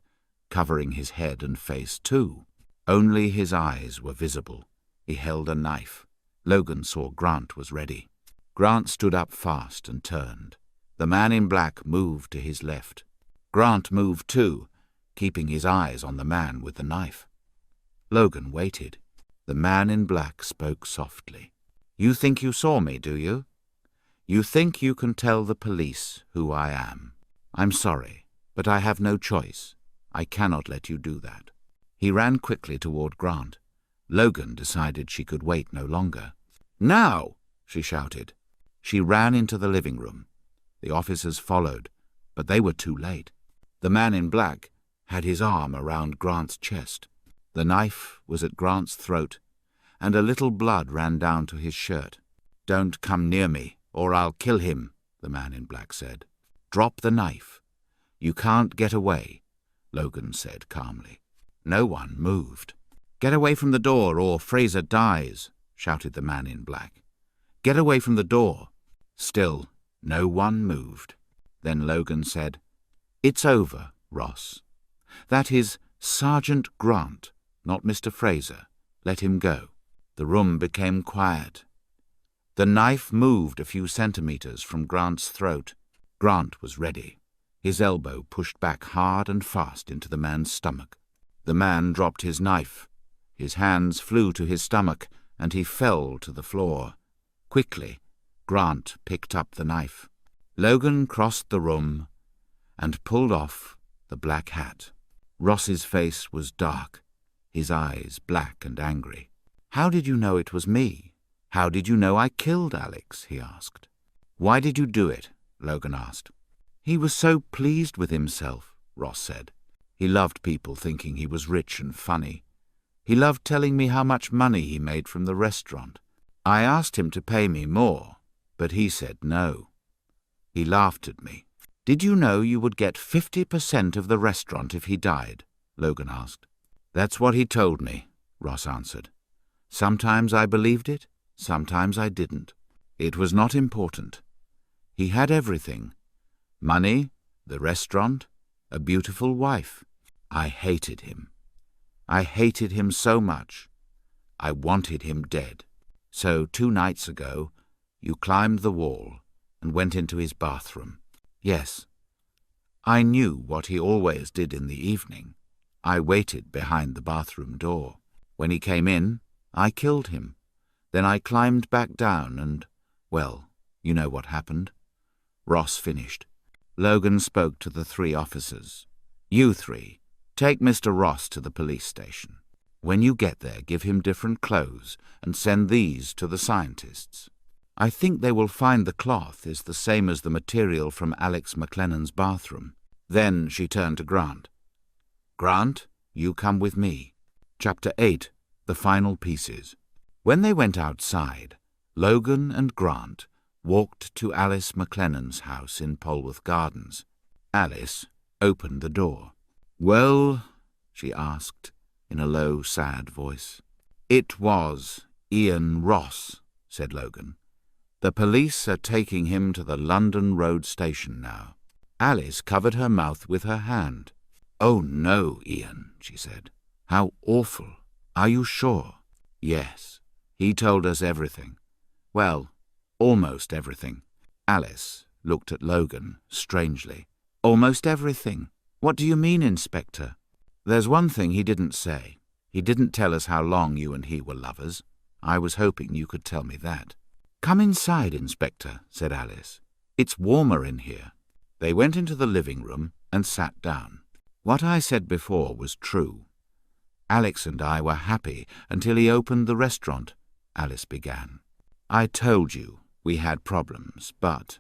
covering his head and face too. Only his eyes were visible. He held a knife. Logan saw Grant was ready. Grant stood up fast and turned. The man in black moved to his left. Grant moved too, keeping his eyes on the man with the knife. Logan waited. The man in black spoke softly. "You think you saw me, do you? You think you can tell the police who I am. I'm sorry, but I have no choice. I cannot let you do that." He ran quickly toward Grant. Logan decided she could wait no longer. "Now!" she shouted. She ran into the living room. The officers followed, but they were too late. The man in black had his arm around Grant's chest. The knife was at Grant's throat, and a little blood ran down to his shirt. "Don't come near me, or I'll kill him," the man in black said. "Drop the knife. You can't get away," Logan said calmly. No one moved. "Get away from the door, or Fraser dies," shouted the man in black. "Get away from the door." Still, no one moved. Then Logan said, "It's over, Ross. That is Sergeant Grant, not Mr. Fraser. Let him go." The room became quiet. The knife moved a few centimetres from Grant's throat. Grant was ready. His elbow pushed back hard and fast into the man's stomach. The man dropped his knife. His hands flew to his stomach, and he fell to the floor. Quickly, Grant picked up the knife. Logan crossed the room and pulled off the black hat. Ross's face was dark, his eyes black and angry. "How did you know it was me? How did you know I killed Alex?" he asked. "Why did you do it?" Logan asked. "He was so pleased with himself," Ross said. "He loved people thinking he was rich and funny. He loved telling me how much money he made from the restaurant. I asked him to pay me more, but he said no. He laughed at me." "Did you know you would get 50% of the restaurant if he died?" Logan asked. "That's what he told me," Ross answered. "Sometimes I believed it, sometimes I didn't. It was not important. He had everything. Money, the restaurant, a beautiful wife. I hated him. I hated him so much. I wanted him dead. So 2 nights ago, you climbed the wall and went into his bathroom." "Yes. I knew what he always did in the evening. I waited behind the bathroom door. When he came in, I killed him. Then I climbed back down and, well, you know what happened." Ross finished. Logan spoke to the 3 officers. "You 3, take Mr. Ross to the police station. When you get there, give him different clothes and send these to the scientists. I think they will find the cloth is the same as the material from Alex McLennan's bathroom." Then she turned to Grant. "Grant, you come with me." Chapter 8. The Final Pieces. When they went outside, Logan and Grant walked to Alice McLennan's house in Polwarth Gardens. Alice opened the door. "Well?" she asked, in a low, sad voice. "It was Ian Ross," said Logan. "The police are taking him to the London Road station now." Alice covered her mouth with her hand. "Oh no, Ian," she said. "How awful. Are you sure?" "Yes. He told us everything. Well, almost everything." Alice looked at Logan strangely. "Almost everything? What do you mean, Inspector?" "There's one thing he didn't say. He didn't tell us how long you and he were lovers. I was hoping you could tell me that." "Come inside, Inspector," said Alice. "It's warmer in here." They went into the living room and sat down. "What I said before was true. Alex and I were happy until he opened the restaurant," Alice began. "I told you we had problems, but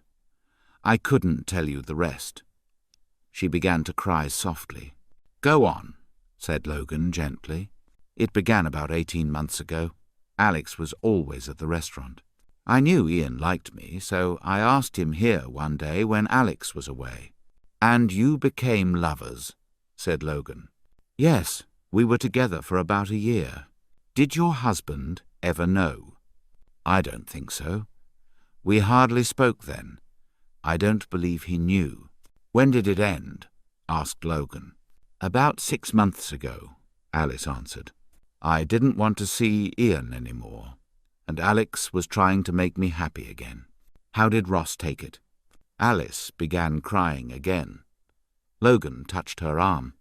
I couldn't tell you the rest." She began to cry softly. "Go on," said Logan gently. "It began about 18 months ago. Alex was always at the restaurant. I knew Ian liked me, so I asked him here one day when Alex was away." "And you became lovers," said Logan. "Yes, we were together for about a year." "Did your husband ever know?" "I don't think so. We hardly spoke then. I don't believe he knew." "When did it end?" asked Logan. "About 6 months ago," Alice answered. "I didn't want to see Ian any more, and Alex was trying to make me happy again." "How did Ross take it?" Alice began crying again. Logan touched her arm.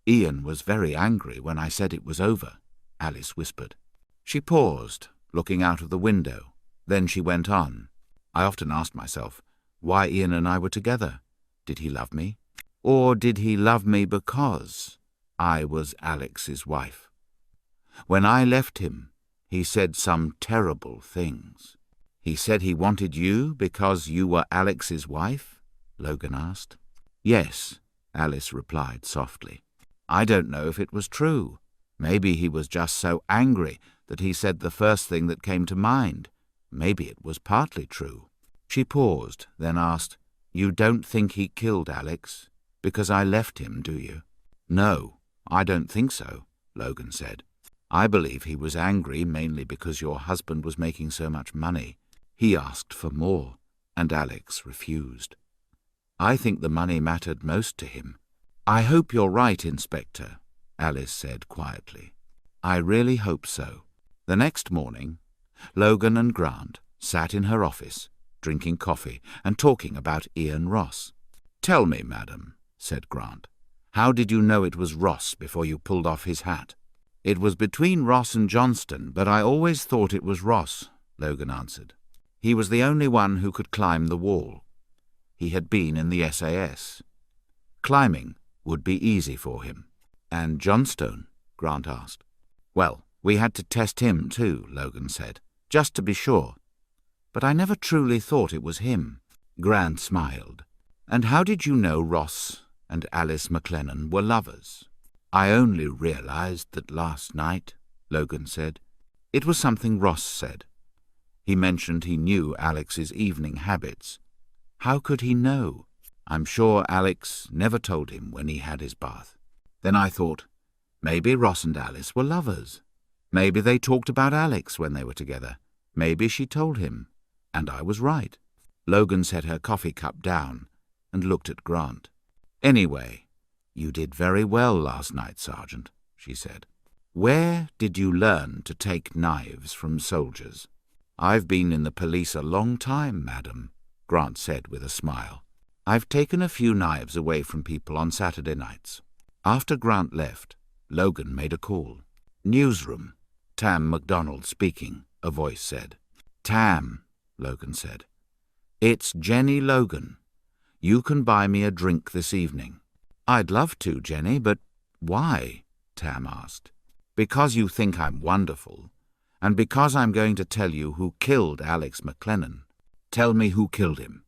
"Ian was very angry when I said it was over," Alice whispered. She paused, looking out of the window. Then she went on. "I often asked myself why Ian and I were together. Did he love me? Or did he love me because I was Alex's wife? When I left him, he said some terrible things." "He said he wanted you because you were Alex's wife?" Logan asked. "Yes," Alice replied softly. "I don't know if it was true. Maybe he was just so angry that he said the first thing that came to mind. Maybe it was partly true." She paused, then asked, "You don't think he killed Alex because I left him, do you?" "No, I don't think so," Logan said. "I believe he was angry mainly because your husband was making so much money. He asked for more, and Alex refused. I think the money mattered most to him." "I hope you're right, Inspector," Alice said quietly. "I really hope so." The next morning, Logan and Grant sat in her office, drinking coffee and talking about Ian Ross. "Tell me, madam," said Grant, "how did you know it was Ross before you pulled off his hat?" "It was between Ross and Johnston, but I always thought it was Ross," Logan answered. "He was the only one who could climb the wall. He had been in the SAS. Climbing would be easy for him." "And Johnstone?" Grant asked. "Well, we had to test him too," Logan said, "just to be sure. But I never truly thought it was him." Grant smiled. "And how did you know Ross and Alice McLennan were lovers?" "I only realized that last night," Logan said. "It was something Ross said. He mentioned he knew Alex's evening habits. How could he know? I'm sure Alex never told him when he had his bath. Then I thought, maybe Ross and Alice were lovers. Maybe they talked about Alex when they were together. Maybe she told him. And I was right." Logan set her coffee cup down and looked at Grant. "Anyway, you did very well last night, Sergeant," she said. "Where did you learn to take knives from soldiers?" "I've been in the police a long time, madam," Grant said with a smile. "I've taken a few knives away from people on Saturday nights." After Grant left, Logan made a call. "Newsroom, Tam MacDonald speaking," a voice said. "Tam," Logan said. "It's Jenny Logan. You can buy me a drink this evening." "I'd love to, Jenny, but why?" Tam asked. "Because you think I'm wonderful, and because I'm going to tell you who killed Alex McLennan." "Tell me who killed him,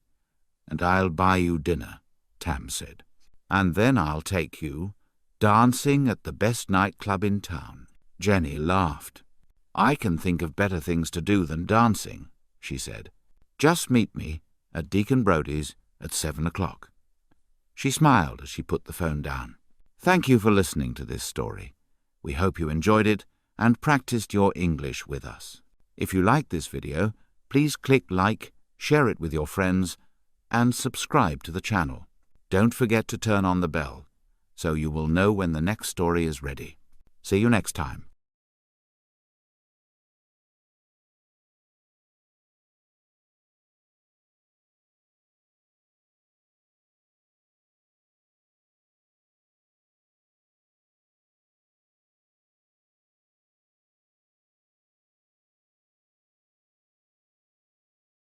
and I'll buy you dinner," Tam said. "And then I'll take you dancing at the best nightclub in town." Jenny laughed. "I can think of better things to do than dancing," she said. "Just meet me at Deacon Brodie's at 7 o'clock. She smiled as she put the phone down. Thank you for listening to this story. We hope you enjoyed it and practiced your English with us. If you liked this video, please click like, share it with your friends, and subscribe to the channel. Don't forget to turn on the bell, so you will know when the next story is ready. See you next time.